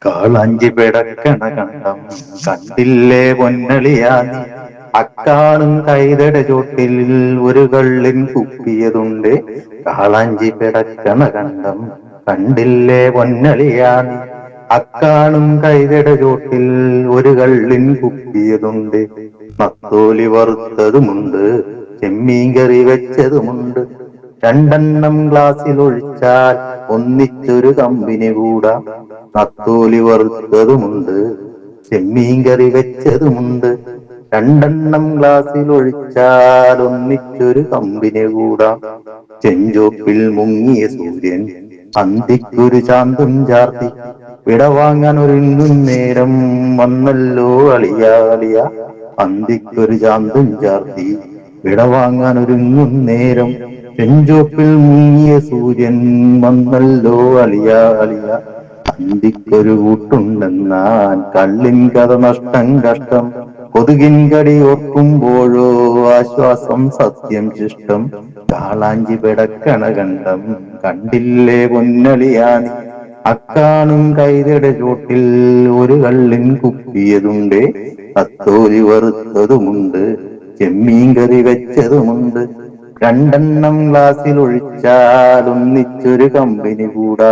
കാളാഞ്ചി പിടക്കണ കണ്ടം കണ്ടില്ലേ പൊന്നളിയാ നീ. അക്കാണും കൈതട ചോട്ടിൽ ഒരു കള്ളിൻ കുപ്പിയതുണ്ട്. കാളാഞ്ചി പിടക്കണ കണ്ടം കണ്ടില്ലേ പൊന്നളിയാ നീ. അക്കാണും കൈതട ചോട്ടിൽ ഒരു കള്ളിൻ കുപ്പിയതുണ്ട്. നത്തോലി വറുത്തതുമുണ്ട്, ചെമ്മീൻ കറി വെച്ചതുമുണ്ട്. രണ്ടെണ്ണം ഗ്ലാസ്സിൽ ഒഴിച്ചാൽ ഒന്നിച്ചൊരു കമ്പിനി കൂടാ. നത്തോലി വറുത്തതുമുണ്ട്, ചെമ്മീൻ കറി വെച്ചതുമുണ്ട്. രണ്ടെണ്ണം ഗ്ലാസ്സിൽ ഒഴിച്ചാൽ ഒന്നിച്ചൊരു കമ്പിനി കൂടാ. ചെഞ്ചോപ്പിൽ മുങ്ങിയ സൂര്യൻ അന്തിക്കൊരു ചാന്തും ചാർത്തി. വിടവാങ്ങാൻ ഒരുങ്ങും നേരം വന്നല്ലോ അളിയാ അളിയാ. അന്തിക്കൊരു ചാന്തും ചാർത്തി വിടവാങ്ങാൻ ഒരുങ്ങും നേരം. ചെഞ്ചോപ്പിൽ മുങ്ങിയ സൂര്യൻ വന്നല്ലോ അളിയാ അളിയാ. അന്തിക്കൊരു കൂട്ടുണ്ടെന്നാൻ കള്ളിൻ കഥ നഷ്ടം കഷ്ടം. കൊതുകിൻ കടി ഓർക്കുമ്പോഴോ ആശ്വാസം സത്യം ശിഷ്ടം. കാളാഞ്ചി പിടക്കണ കണ്ടം കണ്ടില്ലേ പൊന്നളിയാ നീ. അക്കാണും കൈതട ചോട്ടിൽ ഒരു കള്ളിൻ കുപ്പിയതുണ്ട്. നത്തോലി വറുത്തതുമുണ്ട്, ചെമ്മീൻ കറി വെച്ചതുമുണ്ട്. രണ്ടെണ്ണം ഗ്ലാസ്സിൽ ഒഴിച്ചാൽ ഒന്നിച്ചൊരു കമ്പിനി കൂടാ.